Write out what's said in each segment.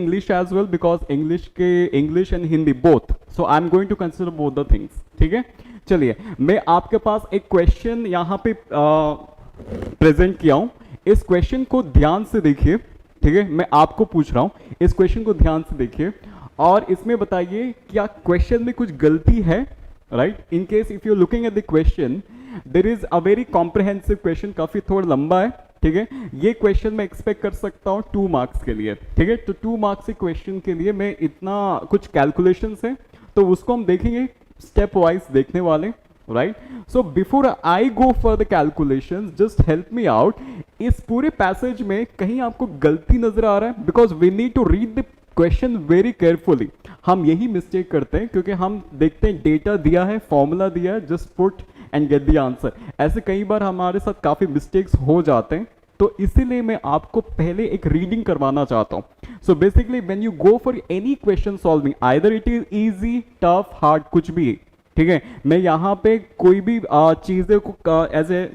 English as well because English and Hindi both. So I'm going to consider both the things. ठीक है, चलिए मैं आपके पास एक क्वेश्चन यहाँ पे प्रेजेंट किया हूँ. इस क्वेश्चन को ध्यान से देखिए. ठीक है, मैं आपको पूछ रहा हूँ, इस क्वेश्चन को ध्यान से देखिए और इसमें बताइए क्या क्वेश्चन में कुछ गलती है. Right, in case if you looking at the question, there is a very comprehensive question, काफी थोड़ा लंबा है. ठीक है, ये क्वेश्चन मैं एक्सपेक्ट कर सकता हूँ 2 मार्क्स के लिए. ठीक है, तो 2 मार्क्स के क्वेश्चन के लिए मैं इतना कुछ कैलकुलेशंस है तो उसको हम देखेंगे स्टेप वाइज देखने वाले. Right, so before I go for the calculations just help me out. इस पूरे पैसेज में कहीं आपको गलती नजर आ रहा है? Because we need to read the question very carefully. हम यही मिस्टेक करते हैं क्योंकि हम देखते हैं डेटा दिया है, फॉर्मूला दिया है, just put and get the answer. ऐसे कई बार हमारे साथ काफी मिस्टेक्स हो जाते हैं, तो इसीलिए मैं आपको पहले एक रीडिंग करवाना चाहता हूं. So basically when you go for any question solving, either it is easy, tough, hard, कुछ भी. ठीक है, मैं यहाँ पे कोई भी चीजें को एज ए,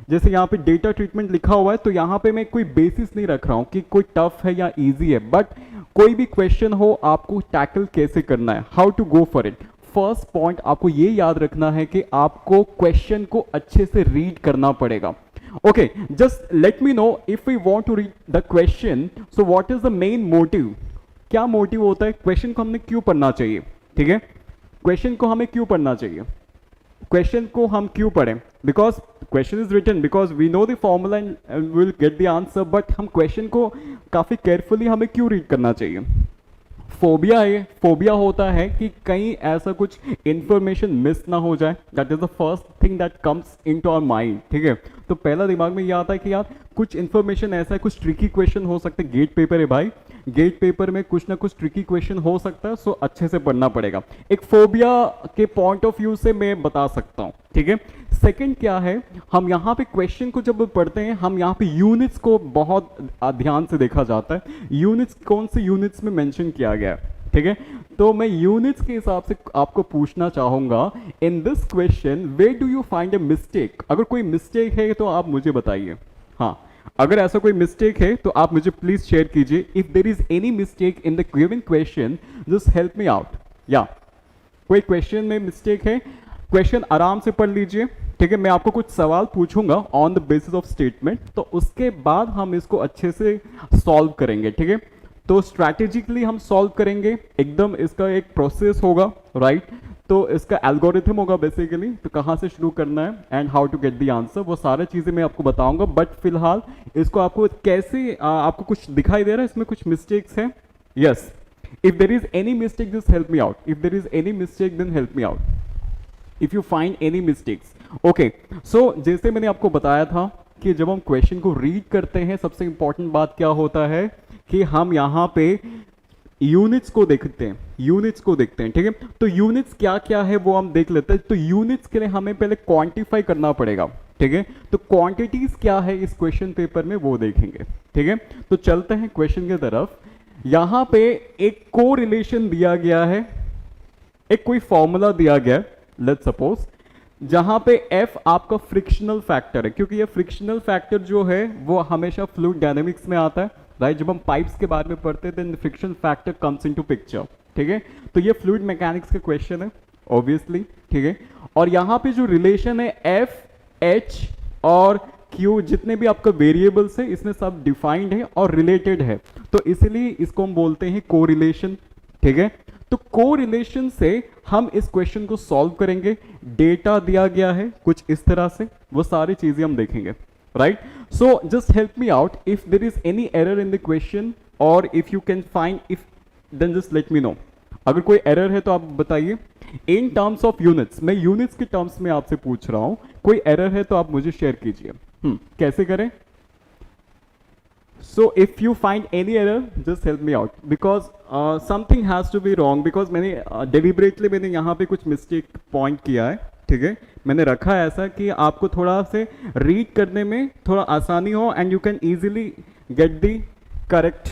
जैसे यहाँ पे डेटा ट्रीटमेंट लिखा हुआ है तो यहाँ पे मैं कोई बेसिस नहीं रख रहा हूँ कि कोई टफ है या इजी है, बट कोई भी क्वेश्चन हो आपको टैकल कैसे करना है, how to go for it. First point आपको ये याद रखना है कि आपको क्वेश्चन को अच्छे से रीड करना पड़ेगा. Okay, just let me know if we want to read the question, so what is the main motive. क्या मोटिव होता है, क्वेश्चन को हमने क्यों पढ़ना चाहिए. ठीक है, क्वेश्चन को हमें क्यों पढ़ना चाहिए, क्वेश्चन को हम क्यों पढ़ें. Because question is written, because we know the formula and will get the answer, but हम क्वेश्चन को काफी केयरफुली हमें क्यों रीड करना चाहिए. फोबिया है, फोबिया होता है कि कहीं ऐसा कुछ इंफॉर्मेशन मिस ना हो जाए. That is the first thing that comes into our mind. ठीक है, तो पहला दिमाग में ये आता है कि यार कुछ इंफॉर्मेशन ऐसा है, कुछ ट्रिकी क्वेश्चन हो सकते हैं. गेट पेपर है भाई, गेट पेपर में कुछ ना कुछ ट्रिकी क्वेश्चन हो सकता है, सो अच्छे से पढ़ना पड़ेगा. एक फोबिया के पॉइंट ऑफ व्यू से मैं बता सकता हूं. ठीक है, सेकंड क्या है, हम यहाँ पे क्वेश्चन को जब पढ़ते हैं हम यहाँ पे यूनिट्स को बहुत ध्यान से देखा जाता है. यूनिट्स कौन से यूनिट्स में मेंशन किया गया है. ठीक है, तो मैं यूनिट्स के हिसाब से आपको पूछना चाहूंगा in this question where do you find a mistake. अगर कोई मिस्टेक है तो आप मुझे बताइए. हाँ, अगर ऐसा कोई मिस्टेक है तो आप मुझे प्लीज शेयर कीजिए. If there is any mistake in the given question just help me out. या कोई क्वेश्चन में मिस्टेक है, क्वेश्चन आराम से पढ़ लीजिए. ठीक है, मैं आपको कुछ सवाल पूछूंगा on the basis of statement, तो उसके बाद हम इसको अच्छे से सॉल्व करेंगे. ठीक है, तो स्ट्रैटेजिकली हम सॉल्व करेंगे, एकदम इसका एक प्रोसेस होगा. राइट, तो इसका एल्गोरिथम होगा बेसिकली, तो कहाँ से शुरू करना है and how to get the answer, वो सारे चीजें मैं आपको बताऊंगा. बट फिलहाल इसको आपको कैसे आपको कुछ दिखाई दे रहा है इसमें कुछ मिस्टेक्स है. Yes, if there is any mistake just help me out. If there is any mistake then help me out. If you find any mistakes. Okay, so जैसे मैंने आपको बताया था कि जब हम क्वेश्चन को रीड करते हैं सबसे इंपॉर्टेंट बात क्या होता है कि हम यहाँ पे यूनिट्स को देखते हैं, यूनिट्स को देखते हैं. ठीक है, तो यूनिट्स क्या क्या है वो हम देख लेते हैं. तो यूनिट्स के लिए हमें पहले क्वांटिफाई करना पड़ेगा. ठीक है, तो क्वांटिटीज क्या है इस क्वेश्चन पेपर में वो देखेंगे. ठीक है, तो चलते हैं क्वेश्चन की तरफ. यहां पे एक कोरिलेशन दिया गया है, एक कोई फॉर्मूला दिया गया है. लेट्स सपोज जहां पे F आपका फ्रिक्शनल फैक्टर है, क्योंकि ये फ्रिक्शनल फैक्टर जो है वो हमेशा फ्लूइड डायनेमिक्स में आता है. राइट, जब हम पाइप्स के बारे में पढ़ते थे friction factor comes into picture. ठीक है, तो ये फ्लूइड मैकेनिक्स का क्वेश्चन है ऑब्वियसली. ठीक है, और यहाँ पे जो रिलेशन है F, H और Q, जितने भी आपका वेरिएबल्स है इसमें सब डिफाइंड है और रिलेटेड है, तो इसलिए इसको हम बोलते हैं कोरिलेशन. ठीक है, तो कोरिलेशन से हम इस क्वेश्चन को सॉल्व करेंगे. डेटा दिया गया है कुछ इस तरह से, वो सारी चीजें हम देखेंगे. Right, so just help me out if there is any error in the question or if you can find, if then just let me know. अगर कोई एरर है तो आप बताइए. इन टर्म्स ऑफ यूनिट्स, मैं यूनिट्स के टर्म्स में आपसे पूछ रहा हूं, कोई एरर है तो आप मुझे शेयर कीजिए. कैसे करें. So if you find any error just help me out because something has to be wrong, because मैंने deliberately मैंने यहाँ पे कुछ मिस्टेक पॉइंट किया है. ठीक है, मैंने रखा है ऐसा कि आपको थोड़ा से रीड करने में थोड़ा आसानी हो and you can easily get the correct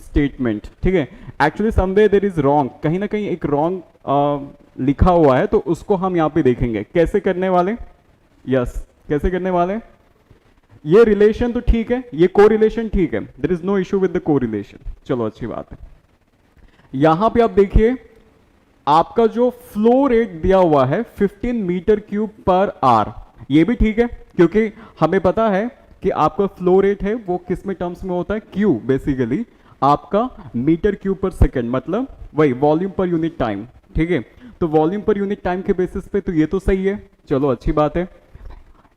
statement. ठीक है, actually somewhere there is wrong, कहीं ना कहीं एक रॉन्ग लिखा हुआ है, तो उसको हम यहाँ पे देखेंगे कैसे करने वाले. यस, कैसे करने वाले. ये रिलेशन तो ठीक है, ये कोरिलेशन ठीक है, there is no issue with the correlation. चलो अच्छी बात है. यहां पे आप देखिए आपका जो फ्लो रेट दिया हुआ है 15 मीटर क्यूब पर आवर, ये भी ठीक है क्योंकि हमें पता है कि आपका फ्लो रेट है वो किस में टर्म्स में होता है, क्यू बेसिकली आपका मीटर क्यूब पर सेकंड, मतलब वही वॉल्यूम पर यूनिट टाइम, ठीक है। तो वॉल्यूम पर यूनिट टाइम के बेसिस पे तो ये तो सही है, चलो अच्छी बात है।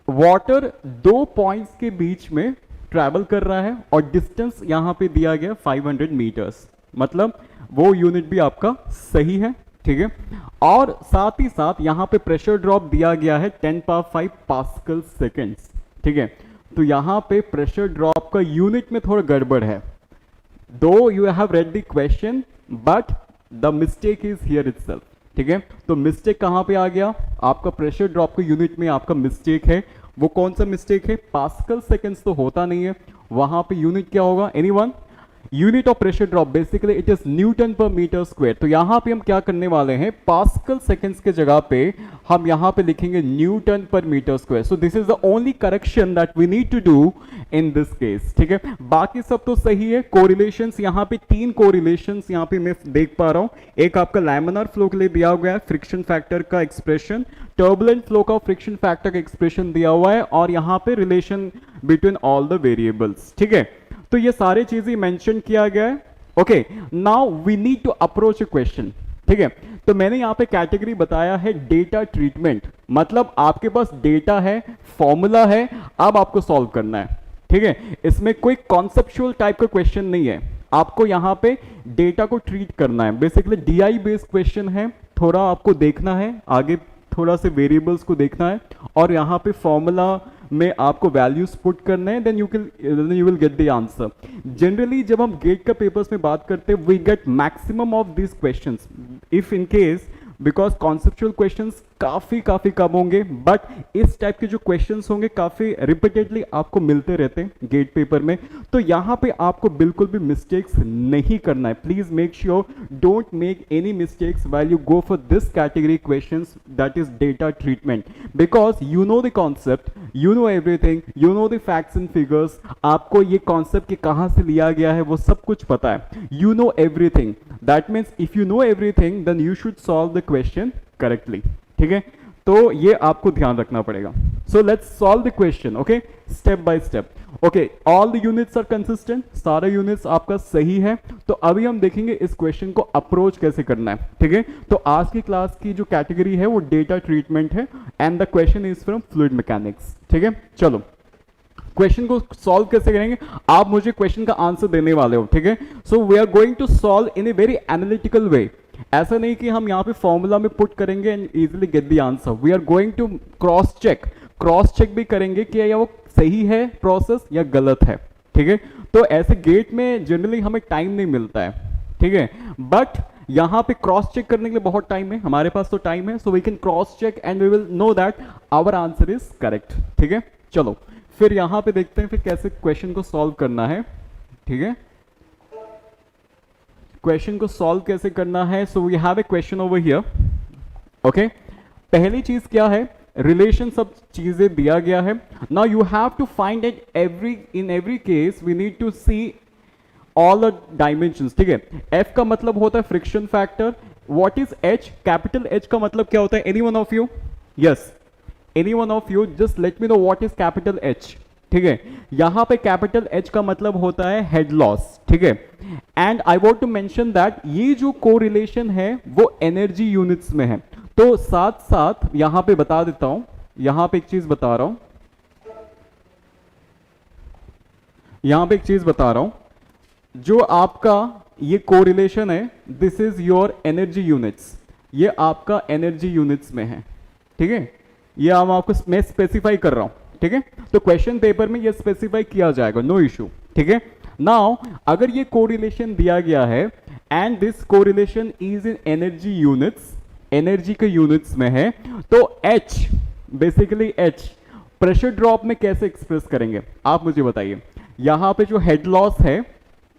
वाटर दो पॉइंट्स के बीच में ट्रैवल कर रहा है और डिस्टेंस यहां पे दिया गया 500 मीटर्स, मतलब वो यूनिट भी आपका सही है, ठीक है। और साथ ही साथ यहां पे प्रेशर ड्रॉप दिया गया है 10 पावर 5 पास्कल सेकेंड्स, ठीक है। तो यहां पे प्रेशर ड्रॉप का यूनिट में थोड़ा गड़बड़ है, दो you have read the question but the mistake is here itself, ठीक है। तो मिस्टेक कहां पे आ गया, आपका प्रेशर ड्रॉप के यूनिट में आपका मिस्टेक है। वो कौन सा मिस्टेक है, पास्कल सेकेंड्स तो होता नहीं है, वहां पे यूनिट क्या होगा, anyone, unit of pressure drop basically it is Newton पर मीटर स्क्वायर। तो यहां पे हम क्या करने वाले हैं, पास्कल सेकेंड्स के जगह पे हम यहां पे लिखेंगे न्यूटन पर metre square. So this is the only correction that we need to do in this case, ठीक है। बाकी सब तो सही है। कोरिलेशंस यहां पे तीन कोरिलेशंस यहां पे मैं देख पा रहा हूं, एक आपका लैमिनार फ्लो के लिए दिया हुआ है फ्रिक्शन फैक्टर का एक्सप्रेशन, टर्बुलेंट फ्लो का फ्रिक्शन फैक्टर का एक्सप्रेशन दिया हुआ है, और यहां पे relation between all the variables, ठीक है। तो ये सारी चीजें मेंशन किया गया है। Okay, now we need to approach a question, ठीक है। तो मैंने यहां पे कैटेगरी बताया है डेटा ट्रीटमेंट, मतलब आपके पास डेटा है, फॉर्मूला है, अब आपको सॉल्व करना है, ठीक है। इसमें कोई कॉन्सेप्चुअल टाइप का क्वेश्चन नहीं है, आपको यहां पे डेटा को ट्रीट करना है। बेसिकली डीआई बेस्ड क्वेश्चन है, थोड़ा आपको देखना है आगे, थोड़ा से वेरिएबल्स को देखना है और यहां पे फॉर्मूला में आपको वैल्यूज पुट करने हैं, then you will get the answer. Generally जब हम गेट का पेपर्स में बात करते हैं we get maximum of this questions, if in case because conceptual questions काफी कम होंगे, बट इस टाइप के जो क्वेश्चंस होंगे काफी रिपीटेडली आपको मिलते रहते हैं गेट पेपर में। तो यहां पे आपको बिल्कुल भी मिस्टेक्स नहीं करना है, please make sure don't make any mistakes while you go for this category questions that is data treatment, because you know the concept, you know everything, you know the facts and figures, आपको ये concept के कहां से लिया गया है वो सब कुछ पता है, you know everything. That means if you know everything then you should solve the question correctly, ठीक है। तो ये आपको ध्यान रखना पड़ेगा। So let's solve the question, okay, step by step. Okay, all the units are consistent, सारे units आपका सही है। तो अभी हम देखेंगे इस क्वेश्चन को अप्रोच कैसे करना है, ठीक है। तो आज की क्लास की जो कैटेगरी है वो डेटा ट्रीटमेंट है and the question is from fluid mechanics, ठीक है। चलो क्वेश्चन को सॉल्व कैसे करेंगे, आप मुझे क्वेश्चन का आंसर देने वाले हो, ठीक है। So we are going to solve in a very analytical way, ऐसा नहीं कि हम यहां पे फॉर्मूला में पुट करेंगे and easily get the answer. We are going to cross check भी करेंगे कि या वो सही है प्रोसेस या गलत है, ठीक है। तो ऐसे गेट में जनरली हमें टाइम नहीं मिलता है, ठीक है, बट यहां पे क्रॉस चेक करने के लिए बहुत टाइम है, हमारे पास तो टाइम है, so we can cross check and we will know that our answer is correct, ठीक है। चलो फिर यहां पे देखते हैं फिर कैसे क्वेश्चन को सॉल्व करना है, ठीक है। क्वेश्चन को सॉल्व कैसे करना है, so we have a question over here, okay. पहली चीज क्या है, रिलेशन सब चीजें दिया गया है। Now you have to find it in every case we need to see all the dimensions, ठीक है। एफ का मतलब होता है friction factor, what is H, capital H का मतलब क्या होता है, any one of you, yes any one of you just let me know what is capital H, ठीक है। यहां पे कैपिटल एच का मतलब होता है हेड लॉस, ठीक है। And I want to mention that ये जो कोरिलेशन है वो एनर्जी यूनिट्स में है। तो साथ साथ यहां पे बता देता हूं, यहां पे एक चीज बता रहा हूं, जो आपका ये कोरिलेशन है this is your energy units, ये आपका एनर्जी यूनिट्स में है, ठीक है। ये हम आपको मैं स्पेसिफाई कर रहा हूं, ठीक है। तो क्वेश्चन पेपर में ये स्पेसिफाई किया जाएगा, नो इशू, ठीक है। नाउ अगर ये कोरिलेशन दिया गया है and this correlation is in energy units, energy के यूनिट्स में है, तो H basically H pressure drop में कैसे एक्सप्रेस करेंगे आप मुझे बताइए। यहां पे जो हेड लॉस है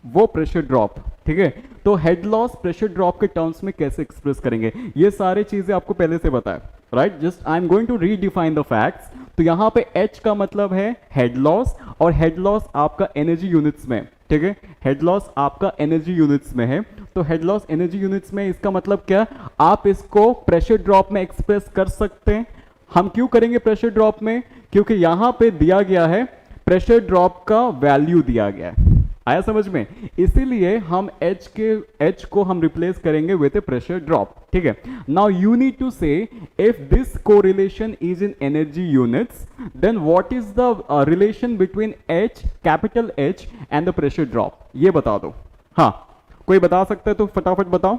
वो प्रेशर ड्रॉप, ठीक है। तो हेड लॉस प्रेशर ड्रॉप के टर्म्स में कैसे एक्सप्रेस करेंगे, ये सारी चीजें आपको पहले से पता है, right. Just I am going to redefine the facts. तो यहां पे H का मतलब है हेड लॉस, और हेड लॉस आपका एनर्जी यूनिट्स में, ठीक है। हेड लॉस आपका एनर्जी यूनिट्स में है, तो हेड लॉस एनर्जी यूनिट्स में इसका मतलब क्या है, आप इसको प्रेशर ड्रॉप में एक्सप्रेस कर सकते हैं। हम क्यों करेंगे प्रेशर ड्रॉप में, क्योंकि यहां पे दिया गया है प्रेशर ड्रॉप का वैल्यू दिया गया है, आया समझ में, इसीलिए हम H को हम रिप्लेस करेंगे विद ए प्रेशर ड्रॉप, ठीक है। Now you need to say if this correlation is in energy units then what is the relation between H capital H and the pressure drop, ये बता दो। हाँ, कोई बता सकता है तो फटाफट बताओ।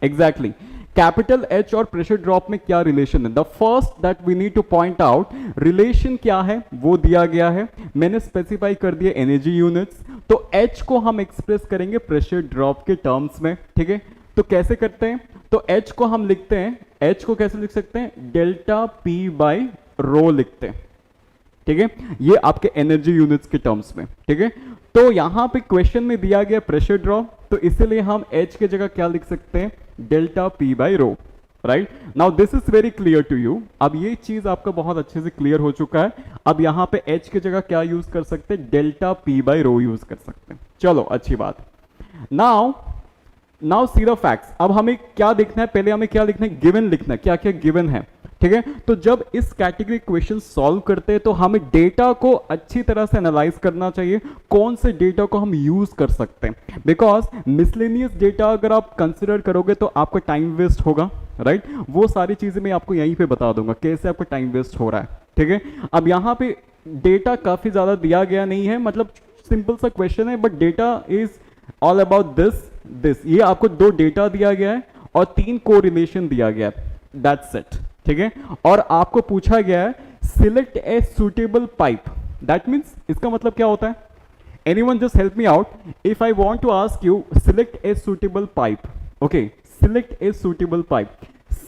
एग्जैक्टली कैपिटल H और प्रेशर ड्रॉप में क्या रिलेशन है, the first that we need to point out, relation क्या है वो दिया गया है, मैंने स्पेसिफाई कर दिया एनर्जी यूनिट्स, तो H को हम एक्सप्रेस करेंगे प्रेशर ड्रॉप के टर्म्स में, ठीक है। तो कैसे करते हैं, तो H को हम लिखते हैं, H को कैसे लिख सकते हैं, डेल्टा P बाई रो लिखते हैं, ठीक है, ये आपके एनर्जी यूनिट्स के टर्म्स में, ठीक है। तो यहां पे क्वेश्चन में दिया गया प्रेशर ड्रॉप, तो इसीलिए हम H के जगह क्या लिख सकते हैं, delta P by rho, right. Now this is very clear to you, अब ये चीज आपका बहुत अच्छे से क्लियर हो चुका है। अब यहां पे H के जगह क्या यूज कर सकते हैं, delta P by row use कर सकते हैं, चलो अच्छी बात। नाउ सी द फैक्ट्स, अब हमें क्या देखना है, पहले हमें क्या लिखना है, गिवन लिखना है, क्या क्या गिवन है, ठीक है। तो जब इस कैटेगरी क्वेश्चन सॉल्व करते हैं तो हमें डेटा को अच्छी तरह से एनालाइज करना चाहिए, कौन से डेटा को हम यूज कर सकते हैं, बिकॉज मिसलेनियस डेटा अगर आप कंसिडर करोगे तो आपका टाइम वेस्ट होगा, राइट। वो सारी चीजें मैं आपको यहीं पे बता दूंगा कैसे आपका टाइम वेस्ट हो रहा है, ठीक है। अब यहाँ पे डेटा काफी ज्यादा दिया गया नहीं है, मतलब सिंपल सा क्वेश्चन है, but data is all about this, ये आपको 2 डेटा दिया गया है और 3 कोरिलेशन दिया गया है, दैट्स इट, ठीक है। और आपको पूछा गया है select a suitable pipe, that means इसका मतलब क्या होता है, anyone just help me out, if I want to ask you select a suitable pipe, okay, select a suitable pipe,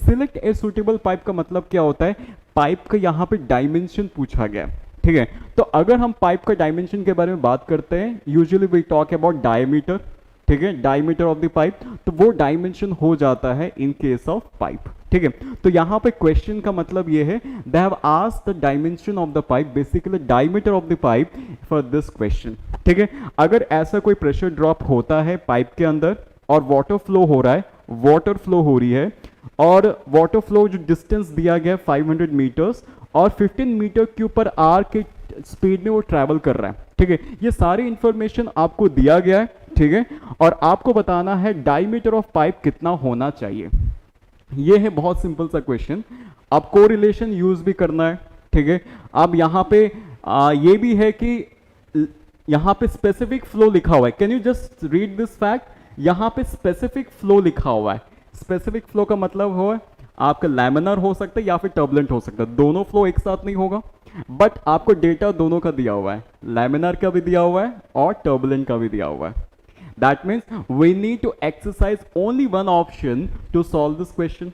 select a suitable pipe का मतलब क्या होता है, पाइप का यहाँ पे डायमेंशन पूछा गया, ठीक है। तो अगर हम पाइप का डायमेंशन के बारे में बात करते हैं, usually we talk about diameter, ठीक है, डायमीटर ऑफ द पाइप, तो वो डायमेंशन हो जाता है इन केस ऑफ पाइप, ठीक है। तो यहां पे क्वेश्चन का मतलब ये है, they have asked the dimension of the pipe, basically diameter of the pipe for this question, ठीक है। अगर ऐसा कोई प्रेशर ड्रॉप होता है पाइप के अंदर और वाटर फ्लो हो रहा है, वाटर फ्लो हो रही है, और वाटर फ्लो जो डिस्टेंस दिया गया है 500 मीटर्स और 15 मीटर क्यूब पर आवर के स्पीड में वो ट्रैवल कर रहा है, ठीक है, ये सारी इंफॉर्मेशन आपको दिया गया है, ठीक है। और आपको बताना है डायमीटर ऑफ पाइप कितना होना चाहिए, ये है बहुत सिंपल सा क्वेश्चन। अब कोरिलेशन यूज भी करना है, ठीक है। अब यहाँ पे ये भी है कि यहाँ पे स्पेसिफिक फ्लो लिखा हुआ है, can you just read this fact, यहाँ पे स्पेसिफिक फ्लो लिखा हुआ है, स्पेसिफिक फ्लो का मतलब हो आपका लैमिनर हो सकता है या फिर टर्बुलेंट हो सकता है, दोनों फ्लो एक साथ नहीं होगा, बट आपको डेटा दोनों का दिया हुआ है, लैमिनर का भी दिया हुआ है और टर्बुलेंट का भी दिया हुआ है। That means we need to exercise only one option to solve this question.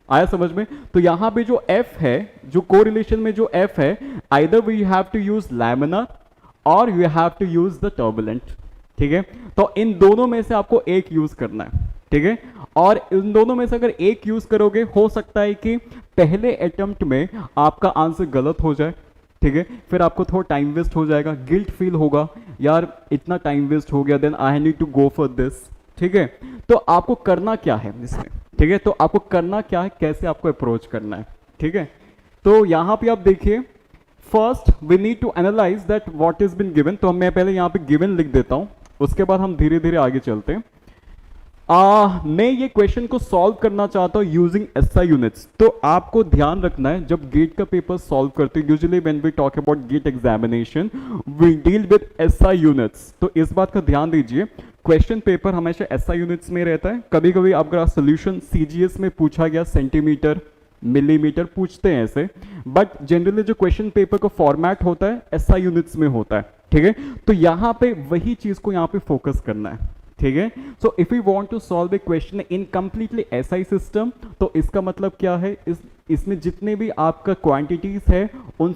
आया समझ में? तो यहां पे जो F है, जो कोरिलेशन में जो F है, either we have to use laminar or you have to use the turbulent, ठीक है। तो इन दोनों में से आपको एक यूज करना है, ठीक है। और इन दोनों में से अगर एक यूज करोगे, हो सकता है कि पहले अटेम्प्ट में आपका आंसर गलत हो जाए, ठीक है, फिर आपको थोड़ा टाइम वेस्ट हो जाएगा, गिल्ट फील होगा, यार इतना टाइम वेस्ट हो गया, then I need to go for this, ठीक है। तो आपको करना क्या है इसमें, ठीक है, तो आपको करना क्या है, कैसे आपको अप्रोच करना है, ठीक है। तो यहां पे आप देखिए, first we need to analyse that what is been given, तो मैं पहले यहां पे गिवन लिख देता हूं, उसके बाद हम धीरे धीरे आगे चलते हैं। मैं ये क्वेश्चन को सॉल्व करना चाहता हूँ यूजिंग एसआई यूनिट्स। तो आपको ध्यान रखना है जब गेट का पेपर सॉल्व करते हैं, usually when we talk about GATE examination we deal with SI units, तो इस बात का ध्यान दीजिए, क्वेश्चन पेपर हमेशा एसआई यूनिट्स में रहता है। कभी कभी अगर सोल्यूशन सीजीएस में पूछा गया सेंटीमीटर मिलीमीटर पूछते हैं ऐसे, बट जनरली जो क्वेश्चन पेपर का फॉर्मेट होता है एसआई यूनिट्स में होता है, ठीक है। तो यहाँ पे वही चीज को यहाँ पे फोकस करना है, ठीक है। So if you want to solve a question in completely SI system, तो इसका मतलब क्या है, इसमें जितने भी आपका क्वांटिटीज है उन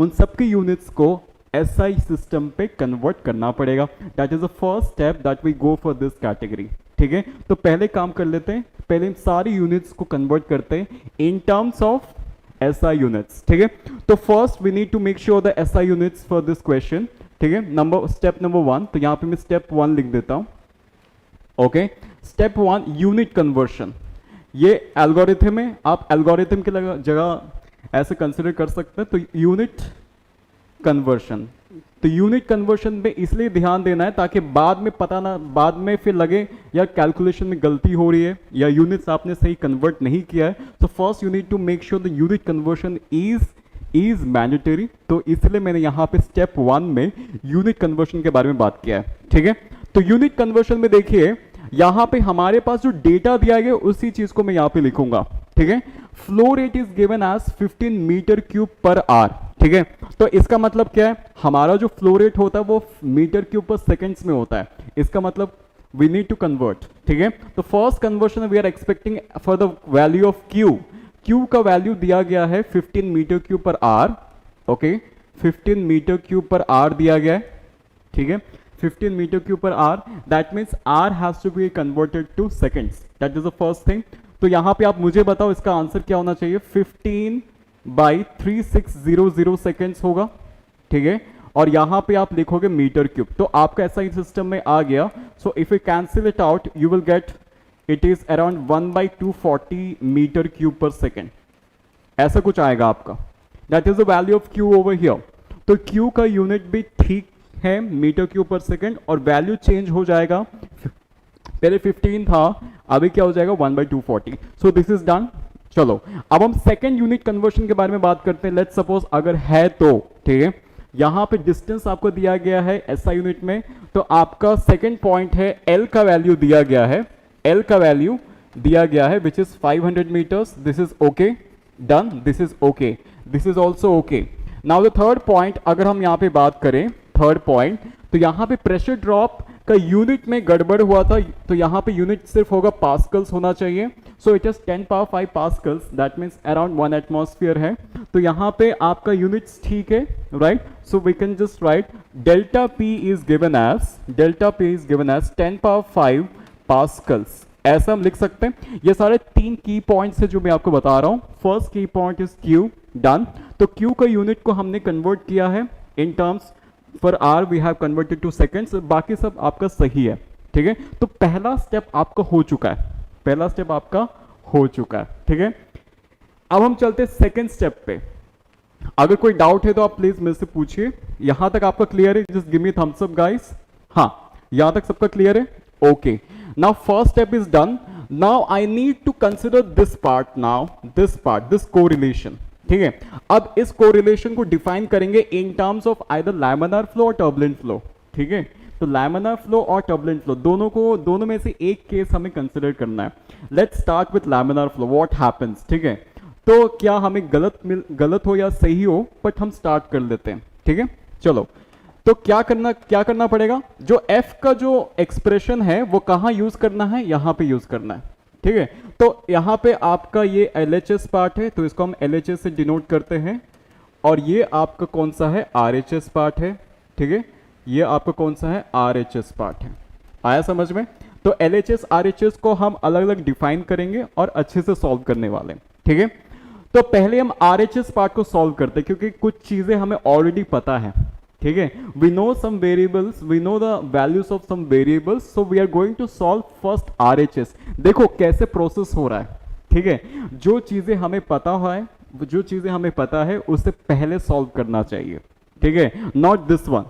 सबके यूनिट्स को एसआई सिस्टम पे कन्वर्ट करना पड़ेगा। That is the first step that we go for this category, ठीक है। तो पहले काम कर लेते हैं, पहले इन सारी यूनिट्स को कन्वर्ट करते हैं in terms of SI units, ठीक है। तो first we need to make sure the SI units for this question, ठीक है। स्टेप नंबर 1, तो यहां पे मैं स्टेप 1 लिख देता हूं। Okay, step 1 unit conversion. ये एल्गोरिथम है, आप एल्गोरिथम की जगह ऐसे कंसिडर कर सकते हैं। तो यूनिट कन्वर्शन, तो यूनिट कन्वर्शन में इसलिए ध्यान देना है ताकि बाद में पता ना, बाद में फिर लगे या कैलकुलेशन में गलती हो रही है या यूनिट्स आपने सही कन्वर्ट नहीं किया है। तो first you need to make sure the unit conversion is mandatory. तो इसलिए मैंने यहाँ पे स्टेप 1 में यूनिट कन्वर्शन के बारे में बात किया है। ठीक है, तो यूनिट कन्वर्शन में देखिए यहाँ पे हमारे पास जो डेटा दिया गया उसी चीज को मैं यहाँ पे लिखूंगा। ठीक है, flow rate is given as 15 metre cube per hour. ठीक है, तो इसका मतलब क्या है, हमारा जो फ्लो रेट होता है वो मीटर क्यूब पर सेकंड्स में होता है। इसका मतलब वी नीड टू कन्वर्ट। ठीक है, तो first conversion we are expecting for the value of Q का वैल्यू दिया गया है 15 metre cube per hour. Okay, 15 metre cube per hour दिया गया है। ठीक है, 15 metre cube per hour, that means R has to be converted to seconds. That is the first thing. तो यहां पे आप मुझे बताओ इसका आंसर क्या होना चाहिए। 15 बाई 3600 सेकेंड्स होगा। ठीक है, और यहां पे आप लिखोगे मीटर क्यूब, तो आपका ऐसा ही सिस्टम में आ गया। So if you cancel it out you will get it is around 1/240 metre cube per second, ऐसा कुछ आएगा आपका। That is the value of Q over here. तो क्यू का यूनिट भी ठीक है मीटर क्यूब पर सेकेंड, और वैल्यू चेंज हो जाएगा। पहले 15 था, अभी क्या हो जाएगा 1/240। सो दिस इज डन। चलो अब हम सेकेंड यूनिट कन्वर्शन के बारे में बात करते हैं। लेट्स सपोज अगर है तो, ठीक है, यहां पे डिस्टेंस आपको दिया गया है एसआई यूनिट में, तो आपका सेकेंड पॉइंट है एल का वैल्यू दिया गया है, एल का वैल्यू दिया गया है which is 500 metres. This is okay, done, this is okay, this is also okay. Now the third point, अगर हम यहां पे बात करें थर्ड पॉइंट, तो यहां पे प्रेशर ड्रॉप का यूनिट में गड़बड़ हुआ था, तो यहां पे यूनिट सिर्फ होगा पास्कल्स होना चाहिए। So it is 10⁵ pascals, that means around 1 atmosphere है। तो यहां पे आपका यूनिट्स ठीक है, right. So we can just write delta P is given as 10⁵ pascals, ऐसा हम लिख सकते हैं। ये सारे 3 की पॉइंट्स है जो मैं आपको बता रहा हूं। First key point is Q, done. तो क्यू का यूनिट को हमने कन्वर्ट किया है in terms for R, we have converted to seconds, बाकी सब आपका सही है। ठीक है, तो पहला स्टेप आपका हो चुका है, पहला स्टेप आपका हो चुका है। ठीक है, अब हम चलते हैं सेकेंड स्टेप पे। अगर कोई डाउट है तो आप प्लीज मेरे से पूछिए। यहां तक आपका क्लियर है? Just give me thumbs up guys. हाँ, यहां तक सबका क्लियर है? Okay, now first step is done. Now I need to consider this part, now this part, this correlation. ठीक है, अब इस कोरिलेशन को डिफाइन करेंगे in terms of either laminar flow और टर्बुलेंट फ्लो। ठीक है, तो लैमिनार फ्लो और टर्बुलेंट फ्लो दोनों में से एक केस हमें कंसिडर करना है। Let's start with laminar flow, what happens. ठीक है, तो क्या हमें गलत हो या सही हो, बट हम स्टार्ट कर लेते हैं। ठीक है, चलो, तो क्या करना पड़ेगा, जो एफ का जो एक्सप्रेशन है वो कहां यूज करना है, यहां पे यूज करना है। ठीक है, तो यहां पे आपका ये LHS पार्ट है, तो इसको हम LHS से डिनोट करते हैं, और ये आपका कौन सा है, RHS पार्ट है। ठीक है, ये आपका कौन सा है, RHS पार्ट है। आया समझ में? तो LHS RHS को हम अलग अलग डिफाइन करेंगे और अच्छे से सॉल्व करने वाले हैं। ठीक है, तो पहले हम RHS पार्ट को सॉल्व करते हैं, क्योंकि कुछ चीजें हमें ऑलरेडी पता है। ठीक है, we know some variables, we know the values of some variables, so we are going to solve first RHS। देखो कैसे प्रोसेस हो रहा है। ठीक है, जो चीजें हमें पता है उससे पहले सॉल्व करना चाहिए। ठीक है, नॉट दिस वन,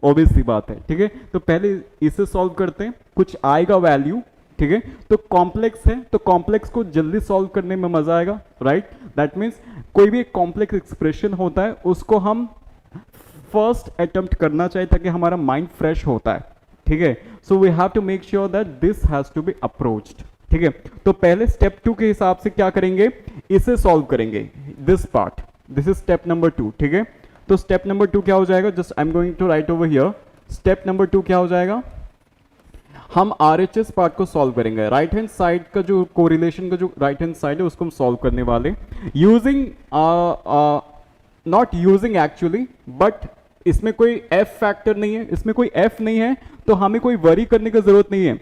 ऑब्वियस सी बात है। ठीक है, तो पहले इसे सॉल्व करते हैं, कुछ आएगा वैल्यू। ठीक है, तो कॉम्प्लेक्स है, तो कॉम्प्लेक्स को जल्दी सॉल्व करने में मजा आएगा, राइट। दैट मीन्स कोई भी एक कॉम्प्लेक्स एक्सप्रेशन होता है उसको हम फर्स्ट अटेम्प्ट करना चाहिए ताकि हमारा माइंड फ्रेश होता है। ठीक है, so we have to make sure that this has to be approached. ठीक है, तो पहले स्टेप 2 के हिसाब से क्या करेंगे, इसे सॉल्व करेंगे, this part, this is step number 2। ठीक है, तो स्टेप नंबर 2 क्या हो जाएगा, just I am going to write over here. Step number 2 क्या हो जाएगा, हम RHS पार्ट को सॉल्व करेंगे। राइट हैंड साइड का जो कोरिलेशन का जो राइट हैंड साइड है उसको हम सॉल्व करने वाले, using not using actually, but इसमें कोई F फैक्टर नहीं है, इसमें कोई F नहीं है, तो हमें कोई वरी करने की जरूरत नहीं है।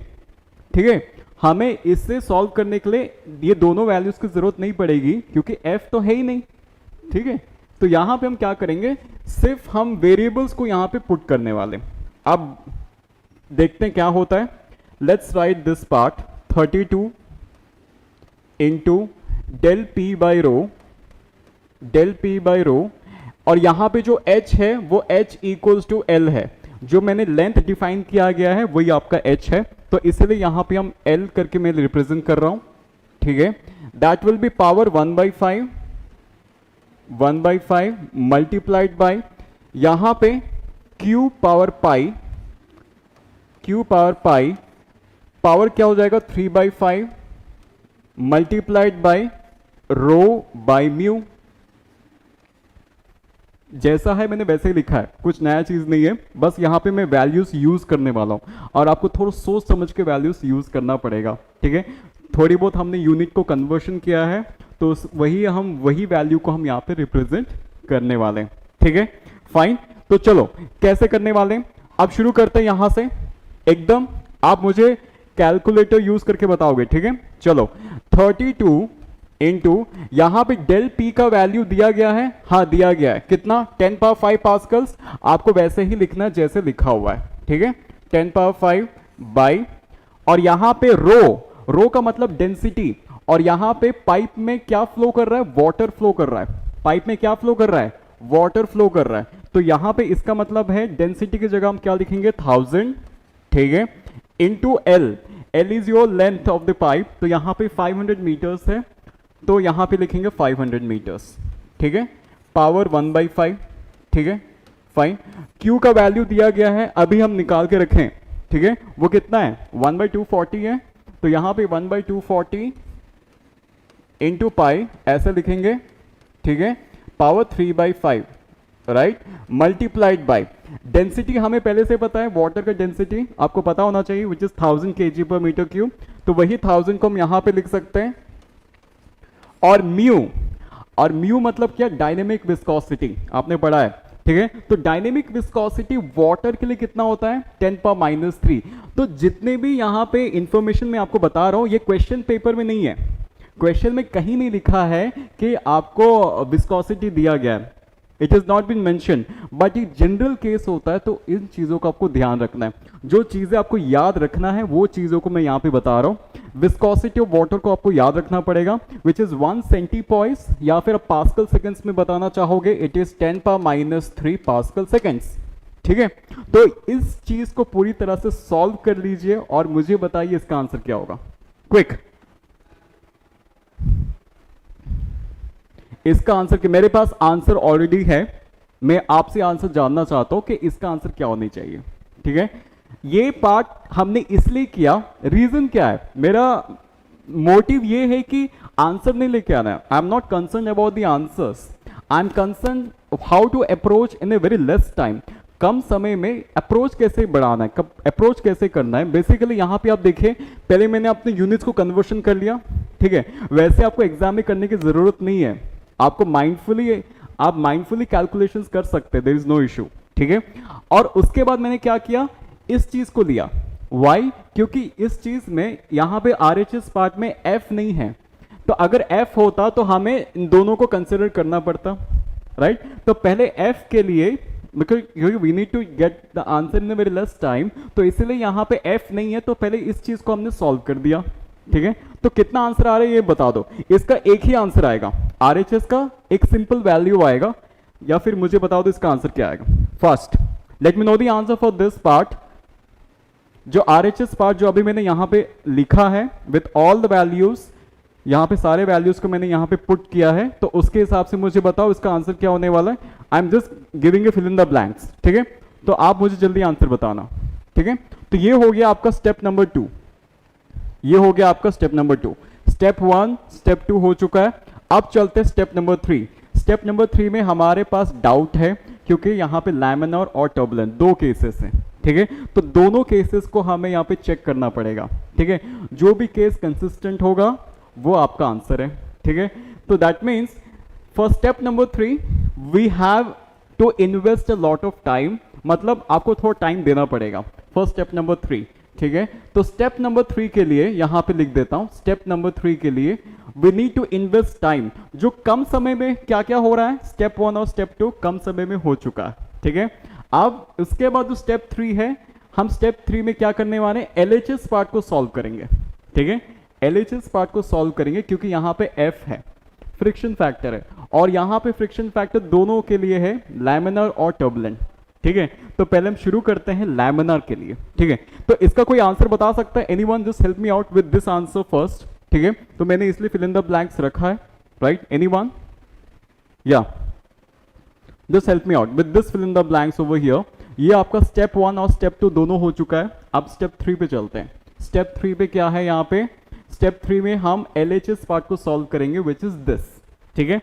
ठीक है, हमें इससे सॉल्व करने के लिए ये दोनों वैल्यूज की जरूरत नहीं पड़ेगी, क्योंकि F तो है ही नहीं। ठीक है, तो यहां पे हम क्या करेंगे, सिर्फ हम वेरिएबल्स को यहां पे पुट करने वाले। अब देखते हैं क्या होता है। Let's write this part 32 into del P by rho, और यहां पे जो h है वो h इक्वल्स टू l है, जो मैंने लेंथ डिफाइन किया गया है वही आपका h है, तो इसलिए यहां पे हम l करके मैं रिप्रेजेंट कर रहा हूं, ठीक है। That will be power 1/5 multiplied by यहां पे q पावर पाई, पावर क्या हो जाएगा 3/5 multiplied by rho by mu, जैसा है मैंने वैसे ही लिखा है, कुछ नया चीज नहीं है, बस यहां पे मैं वैल्यूज यूज करने वाला हूं और आपको थोड़ा सोच समझ के वैल्यूज यूज करना पड़ेगा, ठीक है। थोड़ी बहुत हमने यूनिट को कन्वर्शन किया है तो वही वैल्यू को हम यहाँ पे रिप्रेजेंट करने वाले हैं, ठीक है, फाइन। तो चलो कैसे करने वाले हैं, अब शुरू करते हैं यहां से एकदम, आप मुझे कैलकुलेटर यूज करके बताओगे, ठीक है। चलो 32 इंटू यहां पे डेल पी का वैल्यू दिया गया है, हाँ दिया गया है, कितना 10 पावर 5 पास्कल्स, आपको वैसे ही लिखना जैसे लिखा हुआ है, ठीक है, 10 पावर 5 बाई, और यहां पे रो का मतलब डेंसिटी, और यहां पे पाइप में क्या फ्लो कर रहा है, वाटर फ्लो कर रहा है, पाइप में क्या फ्लो कर रहा है, वाटर फ्लो कर रहा है, तो यहां पे इसका मतलब है डेंसिटी की जगह हम क्या लिखेंगे 1000, ठीक है, into L is your length of the pipe, तो यहां पे 500 मीटर्स है, तो यहां पे लिखेंगे 500 मीटर्स, ठीक है, पावर 1/5, ठीक है, फाइन। Q का वैल्यू दिया गया है, अभी हम निकाल के रखें, ठीक है, वो कितना है 1/240 है, तो यहां पे 1/240 इंटू पाई ऐसे लिखेंगे, ठीक है, power 3/5, right, multiplied by density, हमें पहले से पता है वाटर का डेंसिटी आपको पता होना चाहिए, विच इज 1000 kg/m³, तो वही 1000 को हम यहां पे लिख सकते हैं, और म्यू मतलब क्या, डायनेमिक विस्कोसिटी, आपने पढ़ा है, ठीक है। तो डायनेमिक विस्कोसिटी वाटर के लिए कितना होता है 10⁻³ तो जितने भी यहां पे इंफॉर्मेशन मैं आपको बता रहा हूं ये क्वेश्चन पेपर में नहीं है, क्वेश्चन में कहीं नहीं लिखा है कि आपको विस्कोसिटी दिया गया है, it is not been mention, but ये जनरल केस होता है, तो इन चीजों का आपको ध्यान रखना है, जो चीजें आपको याद रखना है वो चीजों को मैं यहां पे बता रहा हूं। विस्कोसिटी ऑफ वाटर को आपको याद रखना पड़ेगा, विच इज 1 सेंटीपॉइस, या फिर आप पास्कल सेकेंड्स में बताना चाहोगे, इट इज 10⁻³ पास्कल सेकेंड्स, ठीक है। तो इस चीज को पूरी तरह से सॉल्व कर लीजिए और मुझे बताइए इसका आंसर क्या होगा, क्विक। इसका आंसर कि मेरे पास आंसर ऑलरेडी है, मैं आपसे आंसर जानना चाहता हूं कि इसका आंसर क्या होनी चाहिए, ठीक है। ये पार्ट हमने इसलिए किया, रीजन क्या है, मेरा मोटिव ये है कि आंसर नहीं लेके आना है, I am not concern about the answers, I am concern how to approach in a very less time, कम समय में अप्रोच कैसे बढ़ाना है, अप्रोच कैसे करना है। बेसिकली यहां पे आप देखिए, पहले मैंने अपने यूनिट्स को कन्वर्शन कर लिया, ठीक है, वैसे आपको एग्जाम में करने की जरूरत नहीं है, आपको माइंडफुली कैलकुलेशंस कर सकते हैं, देयर इज नो इशू, ठीक है। और उसके बाद मैंने क्या किया, इस चीज को लिया, वाई, क्योंकि इस चीज में यहां पे RHS पार्ट में F नहीं है, तो अगर F होता तो हमें इन दोनों को कंसिडर करना पड़ता, राइट। तो पहले F के लिए, because we need to get the answer in a very less time, तो इसलिए यहां पे F नहीं है, तो पहले इस चीज को हमने सॉल्व कर दिया, ठीक है। तो कितना आंसर आ रहा है ये बता दो, इसका एक ही आंसर आएगा, RHS का एक सिंपल वैल्यू आएगा, या फिर मुझे बताओ तो इसका आंसर क्या आएगा। First let me know the answer for this part, जो RHS पार्ट जो अभी मैंने यहां पे लिखा है विथ ऑल द वैल्यूज, यहां पे सारे वैल्यूज को मैंने यहां पे पुट किया है, तो उसके हिसाब से मुझे बताओ इसका आंसर क्या होने वाला है। I am just giving a fill in the blanks, ठीक है, तो आप मुझे जल्दी आंसर बताना, ठीक है। तो ये हो गया आपका स्टेप नंबर 2, ये हो गया आपका स्टेप नंबर 2, स्टेप 1 स्टेप 2 हो चुका है। अब चलते हैं स्टेप नंबर 3। स्टेप नंबर 3 में हमारे पास डाउट है, क्योंकि यहां पे लैमिनार और टर्बुलेंट दो केसेस हैं, ठीक है, तो दोनों केसेस को हमें यहां पे चेक करना पड़ेगा, ठीक है। जो भी केस कंसिस्टेंट होगा वो आपका आंसर है, ठीक है। तो that means for step number 3 we have to invest a lot of time, मतलब आपको थोड़ा टाइम देना पड़ेगा फॉर स्टेप नंबर 3, ठीक है। तो स्टेप नंबर 3 के लिए यहां पे लिख देता हूं, स्टेप नंबर 3 के लिए we need to invest time, जो कम समय में क्या क्या हो रहा है, स्टेप 1 और स्टेप 2 कम समय में हो चुका है, ठीक है। अब उसके बाद जो स्टेप 3 है, हम स्टेप 3 में क्या करने वाले हैं, एलएचएस पार्ट को सॉल्व करेंगे। ठीक है, एलएचएस पार्ट को सॉल्व करेंगे क्योंकि यहां पे एफ है, फ्रिक्शन फैक्टर है, और यहां पे फ्रिक्शन फैक्टर दोनों के लिए है, लैमिनार और टर्बुलेंट। ठीक है, तो पहले हम शुरू करते हैं लैमिनार के लिए। ठीक है, तो इसका कोई आंसर बता सकता है? Anyone just help me out with this answer first. ठीक है, तो मैंने इसलिए फिल इन द ब्लैंक्स रखा है, राइट? एनीवन? या just help me out with this fill in the blanks over here. ये आपका स्टेप 1 और स्टेप 2 दोनों हो चुका है। अब स्टेप 3 पे चलते हैं। स्टेप 3 पे क्या है यहाँ पे? स्टेप 3 में हम LHS पार्ट को सॉल्व करेंगे, विच इज दिस। ठीक है,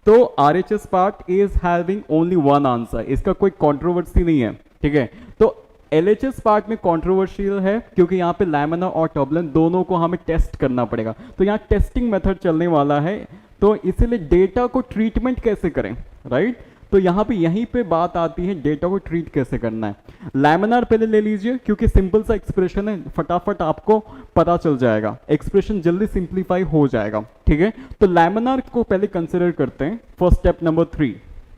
तो RHS part is having only one answer, इसका कोई कंट्रोवर्सी नहीं है। ठीक है, तो LHS पार्ट में कंट्रोवर्शियल है क्योंकि यहाँ पे लैमिनार और टर्बुलेंट दोनों को हमें टेस्ट करना पड़ेगा, तो यहाँ टेस्टिंग मेथड चलने वाला है, तो इसीलिए डेटा को ट्रीटमेंट कैसे करें, राइट? तो यहाँ पे यहीं पे बात आती है डेटा को ट्रीट कैसे करना है। लैमिनार पहले ले लीजिए क्योंकि सिंपल सा एक्सप्रेशन है, फटाफट आपको पता चल जाएगा, एक्सप्रेशन जल्दी सिंप्लीफाई हो जाएगा। ठीक है, तो लैमिनार को पहले कंसिडर करते हैं फॉर स्टेप नंबर 3।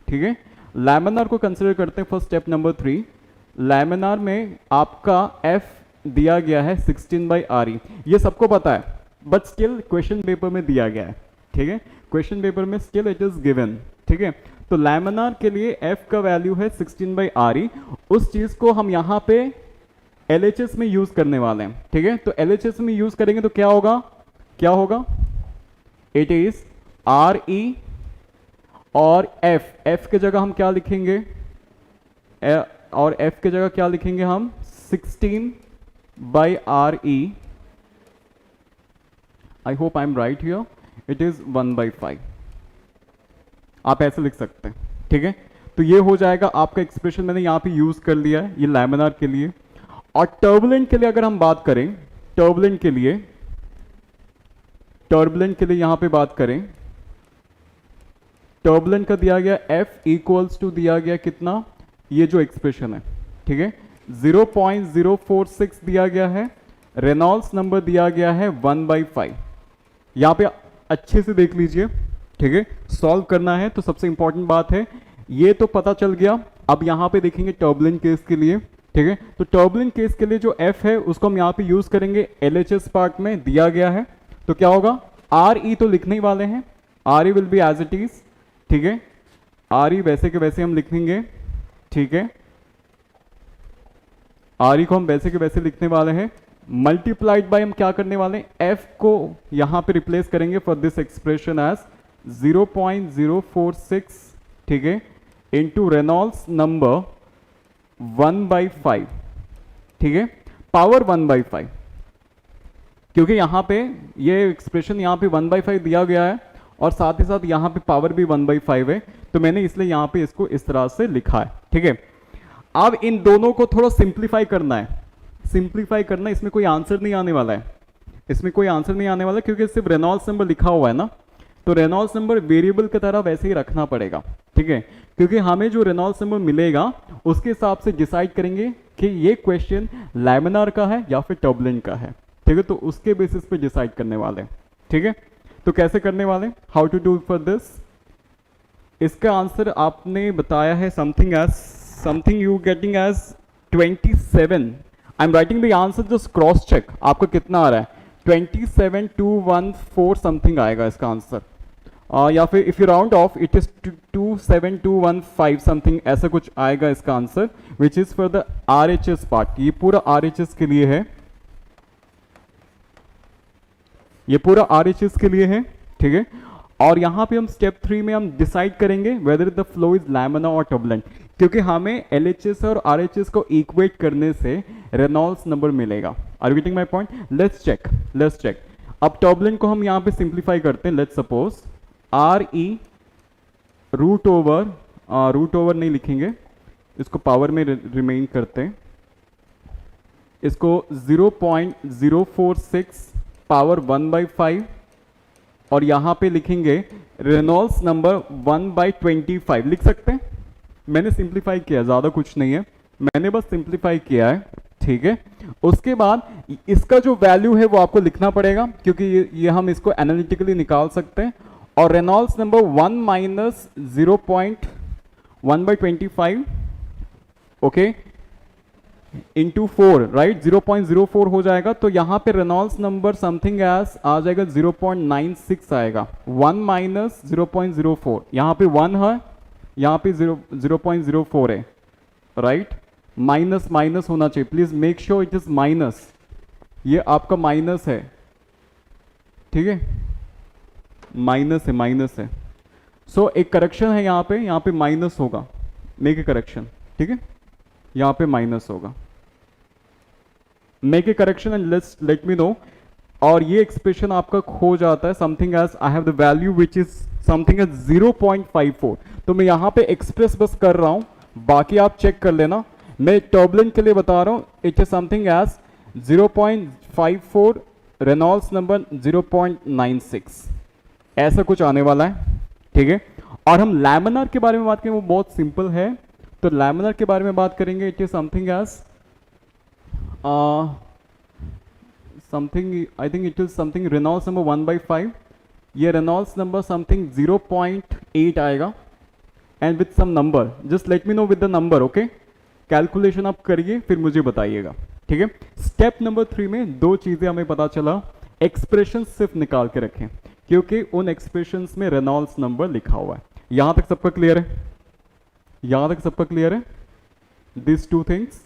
ठीक है, लैमिनार को कंसिडर करते हैं फॉर स्टेप नंबर 3। लैमिनार में आपका एफ दिया गया है 16/RE, ये सबको पता है, बट स्टिल क्वेश्चन पेपर में दिया गया है। ठीक है, क्वेश्चन पेपर में स्टिल इट इज गिवन। ठीक है, तो लैमिनार के लिए f का वैल्यू है 16/RE, उस चीज को हम यहां पे LHS में यूज करने वाले हैं। ठीक है, तो LHS में यूज करेंगे तो क्या होगा, क्या होगा? इट इज RE और f के जगह हम क्या लिखेंगे, और f के जगह क्या लिखेंगे हम? 16/RE। I hope I am right here, it is 1/5, आप ऐसे लिख सकते हैं। ठीक है, तो ये हो जाएगा आपका एक्सप्रेशन, मैंने यहां पे यूज कर लिया है ये लैमिनार के लिए। और टर्बुलेंट के लिए अगर हम बात करें, टर्बुलेंट के लिए यहां पे बात करें, टर्बुलेंट का दिया गया f इक्वल्स टू दिया गया कितना, ये जो एक्सप्रेशन है, ठीक है, 0.046 दिया गया है, रेनॉल्ड्स नंबर दिया गया है 1/5। यहां पे अच्छे से देख लीजिए। ठीक है, सॉल्व करना है तो सबसे इंपॉर्टेंट बात है, ये तो पता चल गया। अब यहां पे देखेंगे टर्बुलेंट केस के लिए। ठीक है, तो टर्बुलेंट केस के लिए जो f है उसको हम यहां पे यूज करेंगे, LHS पार्ट में दिया गया है, तो क्या होगा? RE तो लिखने ही वाले हैं, RE will be as it is. ठीक है, RE वैसे के वैसे हम लिखेंगे। ठीक है, RE को हम वैसे के वैसे लिखने वाले हैं, मल्टीप्लाइड बाय हम क्या करने वाले हैं, f को यहां पे रिप्लेस करेंगे फॉर दिस एक्सप्रेशन एज 0.046, ठीक है, इंटू रेनॉल्ड्स नंबर 1/5। ठीक है, पावर 1/5, क्योंकि यहां पे ये एक्सप्रेशन यहां पे 1/5 दिया गया है और साथ ही साथ यहां पे पावर भी 1/5 है, तो मैंने इसलिए यहां पे इसको इस तरह से लिखा है। ठीक है, अब इन दोनों को थोड़ा सिंप्लीफाई करना है, इसमें कोई आंसर नहीं आने वाला है, क्योंकि सिर्फ रेनॉल्ड्स नंबर लिखा हुआ है ना, तो रेनॉल्ड्स नंबर वेरिएबल की तरह वैसे ही रखना पड़ेगा। ठीक है, क्योंकि हमें जो रेनॉल्ड्स नंबर मिलेगा उसके हिसाब से डिसाइड करेंगे कि ये क्वेश्चन लैमिनार का है या फिर टर्बुलेंट का है। ठीक है, तो उसके बेसिस पे डिसाइड करने वाले हैं। ठीक है, तो कैसे करने वाले, how to do for this? इसका आंसर आपने बताया है something you getting as 27। I am writing the answer, just cross check आपका कितना आ रहा है, 27,214 समथिंग आएगा इसका आंसर, या फिर if you round of it is 27,215 something, ऐसा कुछ आएगा इसका answer, which is for the RHS part. ये पूरा RHS के लिए है, ये पूरा RHS के लिए है। ठीक है, और यहां पे हम स्टेप 3 में हम डिसाइड करेंगे whether the flow is laminar और टर्बुलेंट, क्योंकि हमें LHS और RHS को इक्वेट करने से रेनॉल्ड्स नंबर मिलेगा। Are you getting my point? Let's check. अब टर्बुलेंट को हम यहां पे सिंप्लीफाई करते हैं। Let's suppose RE root over नहीं लिखेंगे, इसको पावर में रिमेन करते हैं, इसको 0.046 पावर 1/5 और यहां पे लिखेंगे रेनॉल्ड्स नंबर 1/25 लिख सकते हैं। मैंने सिंप्लीफाई किया, ज्यादा कुछ नहीं है, मैंने बस सिंप्लीफाई किया है। ठीक है, उसके बाद इसका जो वैल्यू है वो आपको लिखना पड़ेगा, क्योंकि ये हम इसको एनालिटिकली निकाल सकते हैं। और Reynolds number 1 minus 0.1/25, okay, into 4, right, 0.04 हो जाएगा। तो यहाँ पे रेनॉल्ड्स नंबर समथिंग एज आ जाएगा 0.96 आएगा। 1 माइनस 0.04, यहाँ पे 1 है, यहाँ पे 0.04 है, राइट। माइनस माइनस होना चाहिए, please make sure it is minus, ये आपका माइनस है, ठीक है, माइनस है, माइनस है। सो एक करेक्शन है यहाँ पे माइनस होगा, मेक ए करेक्शन, ठीक है, यहाँ पे माइनस होगा, make a correction and let me know. और ये एक्सप्रेशन आपका खो जाता है something as I have the value which is something as 0.54। तो मैं यहाँ पे एक्सप्रेस बस कर रहा हूं, बाकी आप चेक कर लेना। मैं टर्बुलेंट के लिए बता रहा हूं, it is something as 0.54, Reynolds number 0.96, ऐसा कुछ आने वाला है, ठीक है। और हम लैमिनार के बारे में बात करें, वो बहुत सिंपल है। तो लैमिनार के बारे में बात करेंगे, it is something as something, I think it is something Reynolds number 1/5, ये रेनॉल्ड्स नंबर समथिंग 0.8 आएगा and with some number, just let me know with the number, okay. Calculation आप करिए फिर मुझे बताइएगा, ठीक है। स्टेप नंबर 3 में दो चीजें हमें पता चला, एक्सप्रेशन सिर्फ निकाल के रखें क्योंकि उन एक्सप्रेशंस में रेनॉल्ड्स नंबर लिखा हुआ है। यहां तक सबका क्लियर है? यहां तक सबका क्लियर है? दिस टू थिंग्स,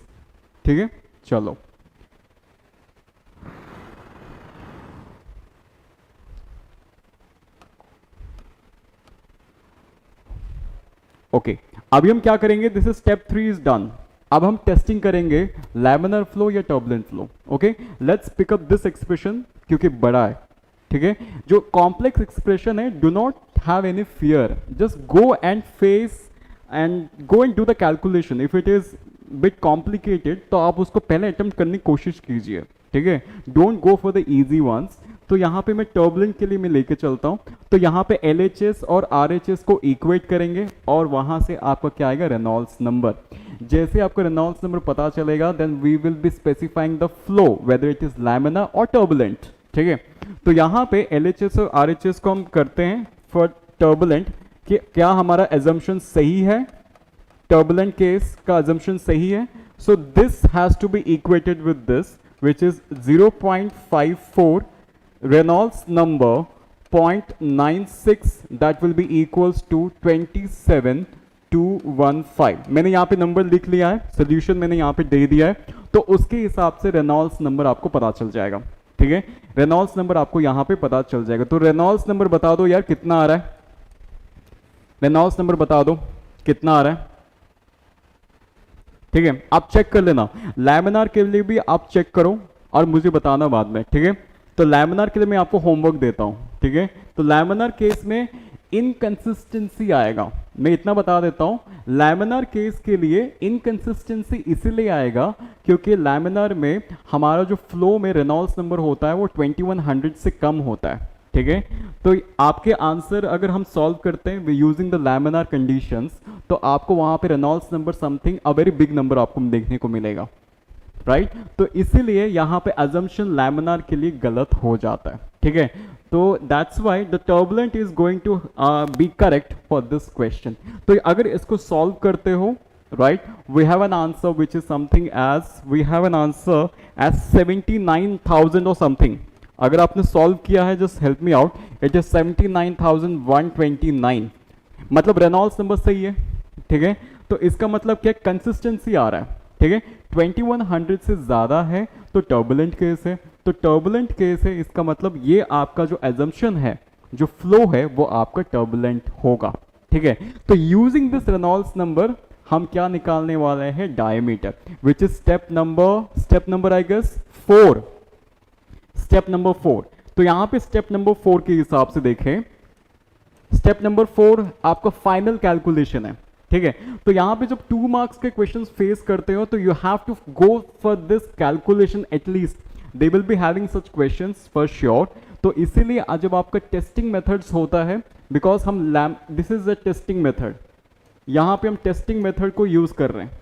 ठीक है। चलो ओके, अभी हम क्या करेंगे, this is step 3 is done. अब हम टेस्टिंग करेंगे लैमिनार फ्लो या turbulent flow, okay. Let's pick up this expression क्योंकि बड़ा है, ठीक है। जो कॉम्प्लेक्स एक्सप्रेशन है, do not have any fear, just go and face and go and do the calculation. If it is bit complicated तो आप उसको पहले अटेम्प्ट करने की कोशिश कीजिए, ठीक है। Don't go for the easy ones. तो यहाँ पे मैं टर्बुलेंट के लिए मैं लेके चलता हूँ। तो यहाँ पे LHS और RHS को इक्वेट करेंगे और वहां से आपका क्या आएगा, रेनॉल्ड्स नंबर। जैसे आपको रेनॉल्ड्स नंबर पता चलेगा then we will be specifying the flow whether it is laminar और टर्बुलेंट, ठीक है। तो यहाँ पे LHS और RHS को हम करते हैं फॉर टर्बुलेंट कि क्या हमारा एजम्पशन सही है, टर्बुलेंट केस का एजम्पशन सही है। So this has to be equated with this which is 0.54 Reynolds number 0.96 that will be equals to 27,215। मैंने यहाँ पे नंबर लिख लिया है, सोल्यूशन मैंने यहाँ पे दे दिया है, तो उसके हिसाब से रेनॉल्ड्स नंबर आपको पता चल जाएगा, ठीक है। रेनॉल्ड्स नंबर आपको यहाँ पे पता चल जाएगा। तो रेनॉल्ड्स नंबर बता दो यार कितना आ रहा है, रेनॉल्ड्स नंबर बता दो कितना आ रहा है, ठीक है। आप चेक कर लेना, लैमिनार के लिए भी आप चेक करो और मुझे बताना बाद में, ठीक है। तो लैमिनार के लिए मैं आपको होमवर्क देता हूं, ठीक है। तो लैमिनार केस में इनकंसिस्टेंसी आएगा, मैं इतना बता देता हूं। लैमिनार केस के लिए इनकंसिस्टेंसी इसीलिए आएगा क्योंकि लैमिनार में हमारा जो फ्लो में रेनॉल्ड्स नंबर होता है वो 2100 से कम होता है, ठीक है। तो आपके आंसर अगर हम सॉल्व करते हैं यूजिंग द लैमिनार कंडीशंस तो आपको वहां पे Reynolds number something a very big number आपको देखने को मिलेगा, राइट। तो इसीलिए यहां पे अजम्पशन लैमिनार के लिए गलत हो जाता है, ठीक है। तो that's why the turbulent is going to be correct for this question. तो अगर इसको सॉल्व करते हो, right, we have an answer which is something as, we have an answer as 79,000 और समथिंग। अगर आपने सॉल्व किया है just help me out, it is 79,129, मतलब रेनॉल्ड्स नंबर सही है, ठीक है। तो इसका मतलब क्या, कंसिस्टेंसी आ रहा है, ठीक है। 2100 से ज्यादा है तो टर्बुलेंट केस है, तो टर्बुलेंट केस है, इसका मतलब ये आपका जो एजम्पशन है, जो फ्लो है वो आपका टर्बुलेंट होगा, ठीक है। तो यूजिंग दिस रेनॉल्ड्स नंबर हम क्या निकालने वाले हैं, diameter, which is step number I guess 4, step number 4। तो यहां पे स्टेप नंबर 4 के हिसाब से देखें, स्टेप नंबर 4 आपका फाइनल कैलकुलेशन है, ठीक है। तो यहां पे जब 2 मार्क्स के क्वेश्चंस फेस करते हो तो you have to go for this calculation, at least they will be having such questions for sure. तो इसीलिए आज जब आपका टेस्टिंग मेथड्स होता है, बिकॉज हम this is a testing method, यहां पे हम टेस्टिंग मेथड को यूज कर रहे हैं,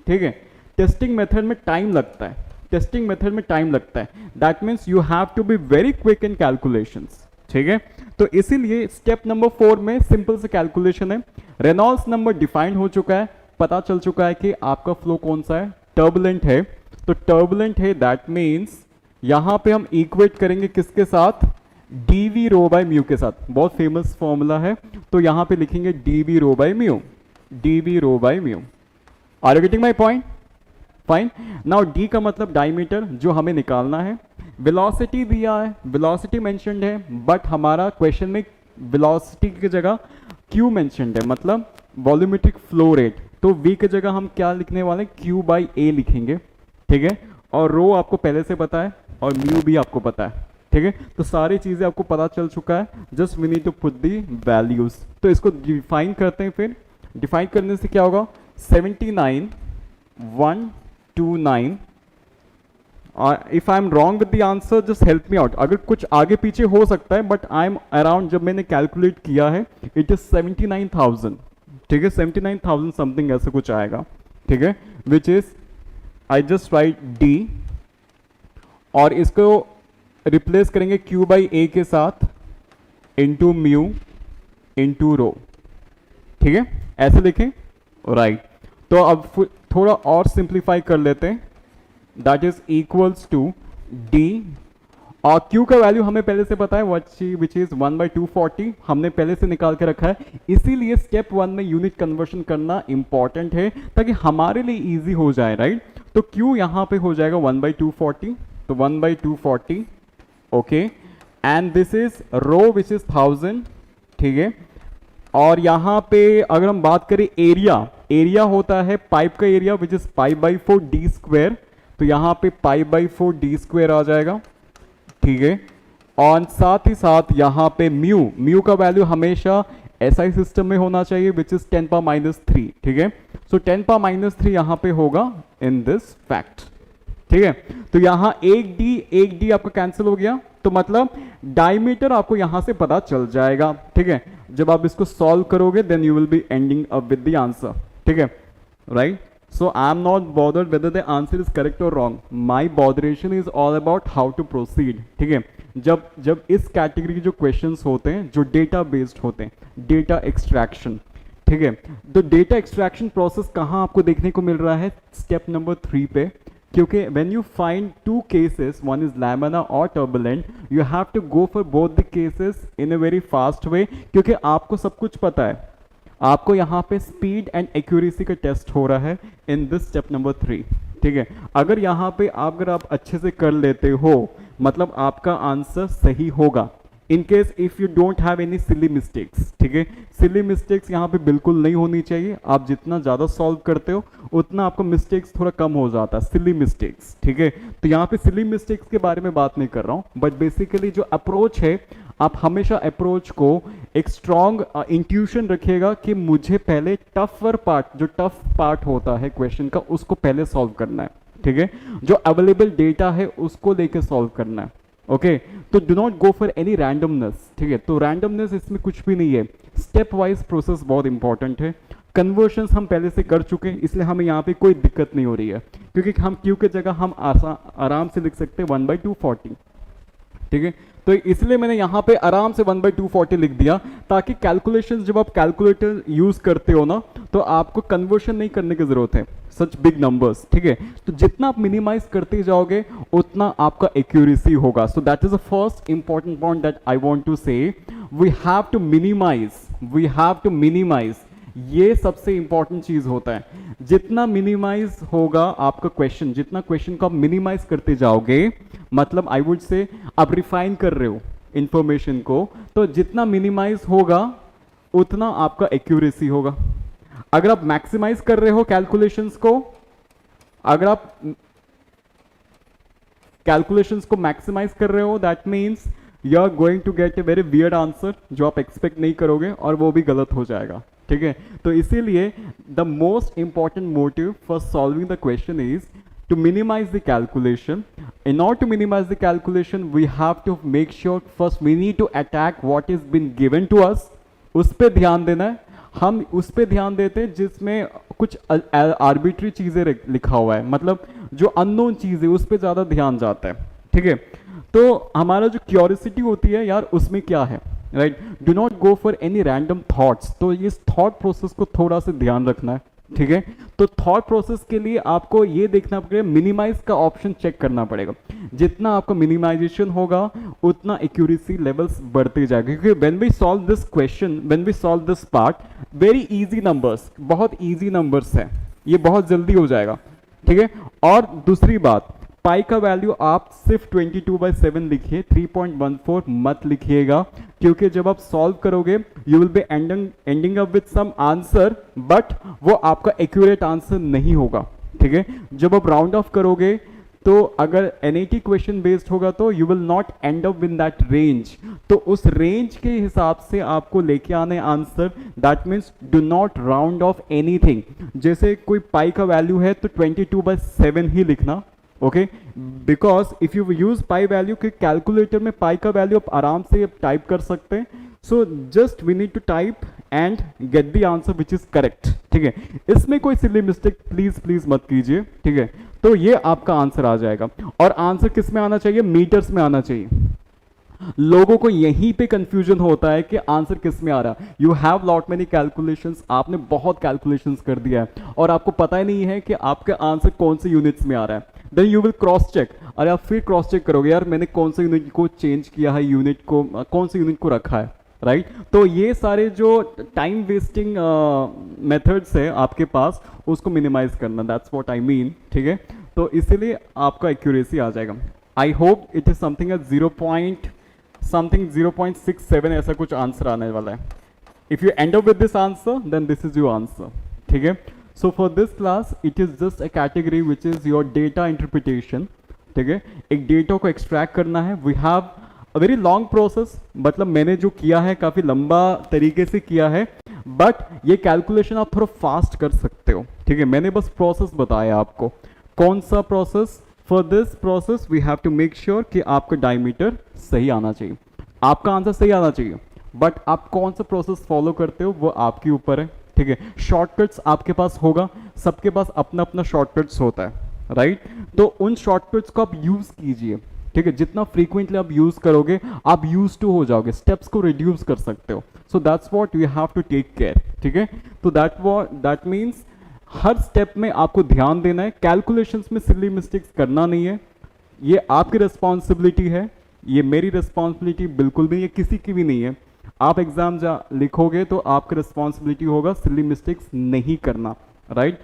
ठीक है। टेस्टिंग मेथड में टाइम लगता है, टेस्टिंग मेथड में टाइम लगता है, that means you have to be very quick in calculations, ठीक है। तो इसीलिए स्टेप नंबर 4 में सिंपल से कैलकुलेशन है, रेनॉल्ड्स नंबर डिफाइंड हो चुका है, पता चल चुका है कि आपका फ्लो कौन सा है, टर्बुलेंट है। तो टर्बुलेंट है, दैट मीन्स यहां पे हम इक्वेट करेंगे किसके साथ, dv रो बाय म्यू के साथ, बहुत फेमस फॉर्मूला है। तो यहां पे लिखेंगे dv rho by mu, dv rho by mu. Are you getting my point? Fine. Now d का मतलब डायमीटर जो हमें निकालना है, वेलोसिटी दिया है, वेलोसिटी मेंशन्ड है, बट हमारा क्वेश्चन में वेलोसिटी की जगह q मेंशन्ड है, मतलब वॉल्यूमेट्रिक फ्लो रेट। तो v की जगह हम क्या लिखने वाले, q बाई a लिखेंगे, ठीक है। और रो आपको पहले से पता है और म्यू भी आपको पता है, ठीक है। तो सारी चीजें आपको पता चल चुका है, just we need to put the values. तो इसको डिफाइन करते हैं, फिर डिफाइन करने से क्या होगा, 79,129। If I am wrong with the answer just help me out, अगर कुछ आगे पीछे हो सकता है, बट आई एम अराउंड, जब मैंने कैलकुलेट किया है इट इज 79,000, ठीक है, 79,000 समथिंग ऐसे कुछ आएगा, ठीक है। Which is I just right D, और इसको रिप्लेस करेंगे q बाई a के साथ इंटू म्यू इंटू रो, ठीक है, ऐसे लिखें, राइट। तो अब थोड़ा और सिंप्लीफाई कर लेते हैं, that is equals to d, और q का वैल्यू हमें पहले से पता है, विच इज 1/240 हमने पहले से निकाल के रखा है। इसीलिए स्टेप 1 में यूनिट कन्वर्शन करना इंपॉर्टेंट है ताकि हमारे लिए इजी हो जाए, राइट। तो q यहां पे हो जाएगा 1/240, तो 1/240, okay, and this is rho which is 1000, ठीक है। और यहां पे अगर हम बात करें एरिया, एरिया होता है पाइप का area which is π/4 d square, तो यहां पे π/4 d स्क्वायर आ जाएगा, ठीक है। और साथ ही साथ यहां पे म्यू, म्यू का वैल्यू हमेशा SI सिस्टम में होना चाहिए विच इज 10⁻⁻3, ठीक है। सो 10⁻⁻3 यहां पे होगा इन दिस फैक्ट, ठीक है। तो यहां एक डी आपका कैंसिल हो गया, तो मतलब डायमीटर आपको यहां से पता चल जाएगा, ठीक है। जब आप इसको सॉल्व करोगे then you will be ending up with the answer, ठीक है, right. So I am not bothered whether the answer is correct और wrong, my botheration is all about how to proceed, ठीक है। जब इस कैटेगरी के जो क्वेश्चंस होते हैं जो डेटा बेस्ड होते हैं, डेटा एक्सट्रैक्शन, ठीक है। तो डेटा एक्सट्रैक्शन प्रोसेस कहां आपको देखने को मिल रहा है, स्टेप नंबर 3 पे, क्योंकि when you find two cases, one is laminar or turbulent, you have to go for both the cases in a very fast way, क्योंकि आपको सब कुछ पता है, आपको यहाँ पे स्पीड एंड एक्यूरेसी का टेस्ट हो रहा है इन दिस स्टेप नंबर 3, ठीक है। अगर यहाँ पे अगर आप अच्छे से कर लेते हो मतलब आपका आंसर सही होगा, in case if you don't have any silly mistakes, ठीक है। सिली मिस्टेक्स यहाँ पे बिल्कुल नहीं होनी चाहिए, आप जितना ज़्यादा सॉल्व करते हो उतना आपको मिस्टेक्स थोड़ा कम हो जाता है, सिली मिस्टेक्स, ठीक है। तो यहाँ पे सिली मिस्टेक्स के बारे में बात नहीं कर रहा हूँ, बट बेसिकली जो अप्रोच है, आप हमेशा अप्रोच को एक स्ट्रॉन्ग इंट्यूशन रखिएगा कि मुझे पहले टफर पार्ट, जो टफ पार्ट होता है क्वेश्चन का, उसको पहले सॉल्व करना है, ठीक है। जो अवेलेबल डेटा है उसको लेके सॉल्व करना है, ओके। तो do not go for any randomness, ठीक है। तो रैंडमनेस इसमें कुछ भी नहीं है, स्टेप वाइज प्रोसेस बहुत इंपॉर्टेंट है। कन्वर्शंस हम पहले से कर चुके हैं, इसलिए हमें यहाँ पे कोई दिक्कत नहीं हो रही है, क्योंकि हम क्यू के जगह हम आराम से लिख सकते हैं 1/240, ठीक है। तो इसलिए मैंने यहाँ पे आराम से 1/240 लिख दिया, ताकि कैलकुलेशंस जब आप कैलकुलेटर यूज करते हो ना, तो आपको कन्वर्शन नहीं करने की जरूरत है सच बिग नंबर्स, ठीक है। तो जितना आप मिनिमाइज करते जाओगे उतना आपका एक्यूरेसी होगा। So that is the first important point that I want to say, we have to minimise, ये सबसे इंपॉर्टेंट चीज होता है। जितना मिनिमाइज होगा आपका क्वेश्चन, जितना क्वेश्चन को आप मिनिमाइज करते जाओगे, मतलब आई वुड से आप रिफाइन कर रहे हो इंफॉर्मेशन को, तो जितना मिनिमाइज होगा उतना आपका एक्यूरेसी होगा। अगर आप मैक्सिमाइज कर रहे हो कैलकुलेशंस को, अगर आप कैलकुलेशंस को मैक्सिमाइज कर रहे हो, that means you are going to get a very weird answer जो आप एक्सपेक्ट नहीं करोगे, और वो भी गलत हो जाएगा, ठीक है। तो इसीलिए the most important motive for solving the question is to minimize the calculation. In order to minimize the calculation, we have to make sure first we need to attack what is been given to us. उस पे ध्यान देना है, हम उस पे ध्यान देते हैं जिसमें कुछ आर्बिट्री चीजें लिखा हुआ है, मतलब जो अननोन चीज है उस पे ज्यादा ध्यान जाता है, ठीक है। तो हमारा जो क्यूरियोसिटी होती है यार, उसमें क्या है, right. Do not go for any random thoughts. तो इस थॉट प्रोसेस को थोड़ा सा ध्यान रखना है, ठीक है। तो थॉट प्रोसेस के लिए आपको ये देखना पड़ेगा, मिनिमाइज का ऑप्शन चेक करना पड़ेगा। जितना आपका मिनिमाइजेशन होगा उतना एक्यूरेसी लेवल्स बढ़ते जाएगा, क्योंकि when we solve this question, when we solve this part, very easy numbers, बहुत इजी नंबर्स है, ये बहुत जल्दी हो जाएगा, ठीक है। और दूसरी बात, पाई का वैल्यू आप सिर्फ 22/7 लिखिए, 3.14 मत लिखिएगा, क्योंकि जब आप सॉल्व करोगे you will be ending up with some answer, but वो आपका एक्यूरेट आंसर नहीं होगा, ठीक है। जब आप राउंड ऑफ करोगे तो अगर NAT क्वेश्चन बेस्ड होगा तो you will not and up in that range, तो उस रेंज के हिसाब से आपको लेके आने answer. That means do not round of anything. जैसे कोई पाई का वैल्यू है तो 22/7 ही लिखना, okay, because if you use pi value के कैलकुलेटर में पाई का वैल्यू आप आराम से टाइप कर सकते हैं। So just we need to type and get the answer which is correct, ठीक है। इसमें कोई सिली मिस्टेक प्लीज मत कीजिए, ठीक है। तो ये आपका आंसर आ जाएगा, और आंसर किस में आना चाहिए, मीटर्स में आना चाहिए। लोगों को यहीं पे कंफ्यूजन होता है कि आंसर किस में आ रहा है। You have lot many calculations, आपने बहुत कैलकुलेशंस कर दिया है और आपको पता ही नहीं है कि आपका आंसर कौन से यूनिट्स में आ रहा है। Then you will cross check, अरे आप फिर क्रॉस चेक करोगे, यार मैंने कौन से यूनिट को चेंज किया है, यूनिट को कौन से यूनिट को रखा है, राइट। तो ये सारे जो टाइम वेस्टिंग मेथड्स है आपके पास, उसको मिनिमाइज करना, दैट्स व्हाट आई मीन, ठीक है। तो इसीलिए आपका एक्यूरेसी आ जाएगा। I hope it is something 0.67 ऐसा कुछ आंसर आने वाला है। If you end up with this answer then this is your answer, ठीक है। So for this class it is just a category which is your data interpretation, ठीक है। एक डेटा को एक्सट्रैक्ट करना है, we have a very long process, मतलब मैंने जो किया है काफी लंबा तरीके से किया है, बट ये कैलकुलेशन आप थोड़ा फास्ट कर सकते हो, ठीक है। मैंने बस प्रोसेस बताया आपको, कौन सा process. For this process we have to make sure कि आपका डायमीटर सही आना चाहिए, आपका आंसर सही आना चाहिए, बट आप कौन सा प्रोसेस फॉलो करते हो वो आपके ऊपर है, ठीक है। शॉर्टकट्स आपके पास होगा, सबके पास अपना अपना शॉर्टकट्स होता है, राइट। तो उन शॉर्टकट्स को आप यूज कीजिए, ठीक है। जितना फ्रीक्वेंटली आप यूज करोगे आप यूज टू हो जाओगे, स्टेप्स को रिड्यूस कर सकते हो। So that's what you have to take care, ठीक है। तो दैट मीन्स हर स्टेप में आपको ध्यान देना है, कैलकुलेशंस में सिली मिस्टेक्स करना नहीं है। ये आपकी रिस्पॉन्सिबिलिटी है, ये मेरी रिस्पॉन्सिबिलिटी बिल्कुल भी, ये किसी की भी नहीं है। आप एग्जाम लिखोगे तो आपकी रिस्पॉन्सिबिलिटी होगा सिली मिस्टेक्स नहीं करना, right.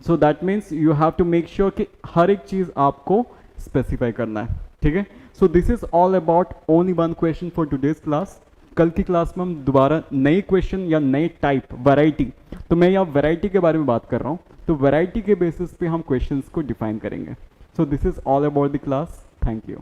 So that means you have to make sure कि हर एक चीज आपको स्पेसिफाई करना है, ठीक है। So this is all about only one question for today's class. कल की क्लास में हम दोबारा नए क्वेश्चन या नए टाइप वैरायटी, तो मैं यहाँ वैरायटी के बारे में बात कर रहा हूँ, तो वैरायटी के बेसिस पे हम क्वेश्चंस को डिफाइन करेंगे। सो this is all about the class, thank you.